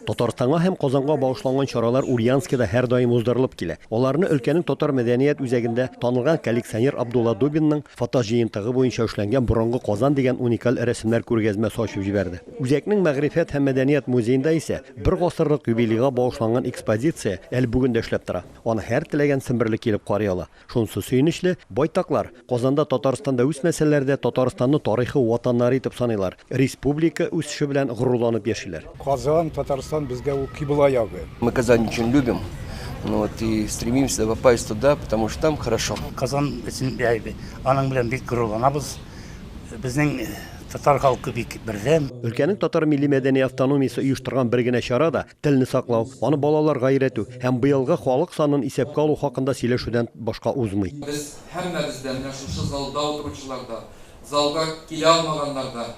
Татарстанга һәм Казанга багышланган чаралар Ульяновскида һәр даим уздырылып килә. Аларны өлкәнең татар мәдәният үзәгендә танылган коллекционер Абдулла Дубинның фотожыентыгы буенча эшләнгән борынгы Казан дигән уникаль рәсемнәр күргәзмәсе ачып җибәрде. Үзәкнең Мәгърифәт һәм мәдәният музеенда исә бер гасырлык юбилейга багышланган экспозиция әле бүген дә эшләп тора. Аны һәр теләгән семберлек килеп карый ала. Шунысы сөенечле, байтаклар Казанда, Татарстанда үз мәсьәләләрдә Татарстанны тарихи ватаннары итеп саныйлар. Республика үсеше белән горурланып яшиләр. Казан, Татарстан безгә ул кибла ягы. Мы Казань очень любим, и стремимся попасть туда, потому что там хорошо. Казан için аның белән бик горурланабыз. Безнең татар халкы бик бердәм. Өлкәнең татар милли мәдәни автономиясе оештырган бер генә чарада телне саклау, аны балаларга өйрәтү һәм быелгы халык санын исәпкә алу хакында сөйләшүдән башка узмый. Без һәммәбездән шушы залда утыручыларда, залга килә алмаганнарда,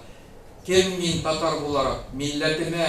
кем мин татар буларак, милләтемә,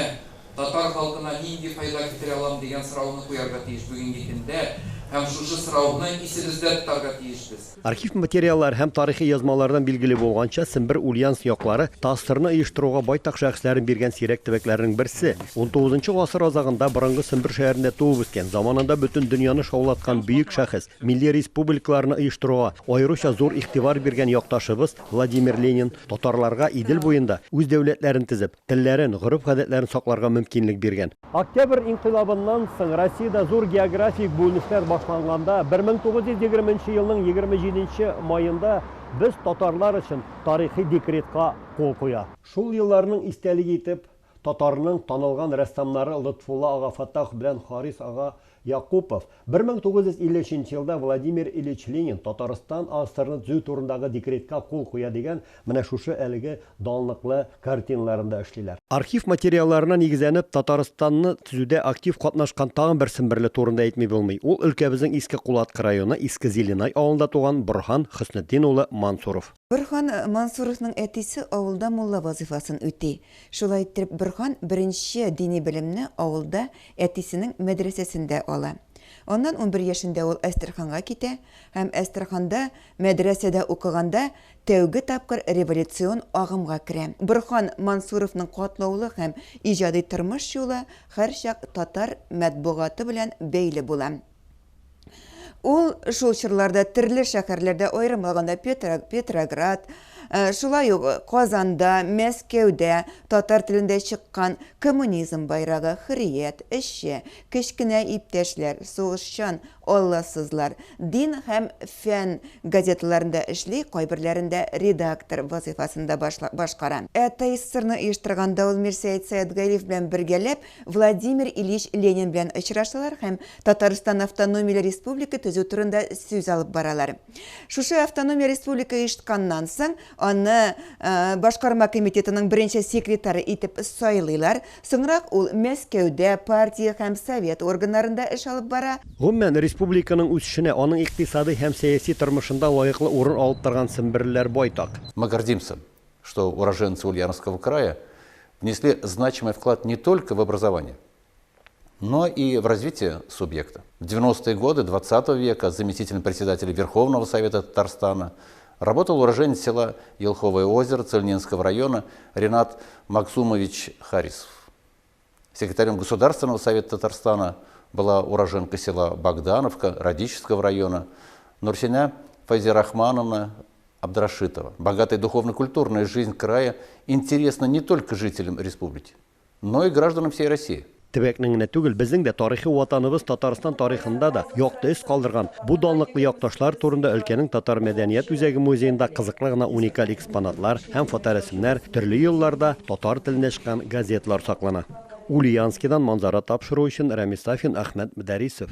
татар халкына нинди файда китерә алам дигән сорауны куярга тиеш бүгенге көндә. Һәм шушы сорауны исебездә тотарга тиешбез. Архив материаллар һәм тарихи язмалардан билгеле булганча, Сембер Ульяновск яклары Тасырны оештыруга байтак шәхесләрен биргән сирәк төбәкләрнең берсе. 19 гасыр азагында борынгы Сембер шәһәрендә туып үскән, заманында бөтен дөньяны шаулаткан бөек шәхес, милли республикаларны оештыруга аеруча зур игътибар биргән якташыбыз Владимир Ленин татарларга Идел буенда үз дәүләтләрен төзеп, телләрен, гореф-гадәтләрен сакларга мөмкинлек биргән. Октябрь инкыйлабыннан соң Россиядә зур географик бүленешләр башланганда 1920 елның 27 майында без татарлар өчен тарихи декретка кул куя. Шул елларның истәлеге итеп татарның танылган рәссамнары Лотфулла ага Фаттах белән Харис ага Якупов 1953 елда Владимир Ильич Ленин Татарстан АСРны төзү турындагы декретка кул куя дигән менә шушы әлеге данлыклы картиналарында эшлиләр. Архив материалларына нигезләнеп Татарстанны төзүдә актив катнашкан тагын бер семберле турында әйтми булмый. Ул өлкәбезнең Иске Кулатка районы Иске Зеленай авылында туган Борхан Хөснетдин улы Мансуров. Борхан Мансуровның әтисе авылда мулла вазифасын үти. Шулай итеп Борхан беренче дини белемне авылда әтисенең мәдрәсәсендә ала. Оннан 11 яшендә ул Әстерханга китә һәм Әстерханда мәдрәсәдә укыганда тәүге тапкыр революцион агымга керә. Борхан Мансуровның катлаулы һәм иҗади тормыш юлы һәрчак татар матбугаты белән бәйле була. Ул шул чорларда төрле шәһәрләрдә аерымлаганда Петроград, шулай ук Казанда, Мәскәүдә татар телендә чыккан коммунизм байрагы, хөррият, эшче, кечкенә иптәшләр, сугышчан, алласызлар, дин һәм фән газеталарында эшли, кайберләрендә редактор вазифасында башкара. Тайсырны оештырганда ул Мирсәет Сәетгалиев белән бергәләп Владимир Ильич Ленин белән очрашалар һәм Татарстан автономияле республика төзү турында сүз алып баралар. Шушы автономия республика оештканнан соң аны башкарма комитетының беренче секретары итеп сайлыйлар. Соңрак ул Мәскәүдә партия һәм совет органнарында эш алып бара. Гомумән республиканың үсешенә, аның икътисади һәм сәяси тормышында лаеклы урын алып торган семберләр байтак. Мы гордимся, что уроженцы Ульяновского края внесли значимый вклад не только в образование, но и в развитие субъекта. В 90-е годы 20 века заместителем председателя Верховного Совета Татарстана работал уроженец села Елховое озеро Цельнинского района Ренат Максумович Харисов. Секретарем Государственного Совета Татарстана была уроженка села Богдановка Радического района Нурсиня Файзирахмановна Абдрашитова. Богатая духовно-культурная жизнь края интересна не только жителям республики, но и гражданам всей России. Төбәкнең генә түгел, безнең дә тарихи ватаныбыз Татарстан тарихында да якты эз калдырган бу данлыклы якташлар турында өлкәнең татар мәдәният үзәге музеенда кызыклы гына уникаль экспонатлар һәм фоторәсемнәр, төрле елларда татар теленә чыккан газеталар саклана. Ульяновскидан манзара тапшыру өчен Рамис Сафин, Әхмәт Мөдәрисов.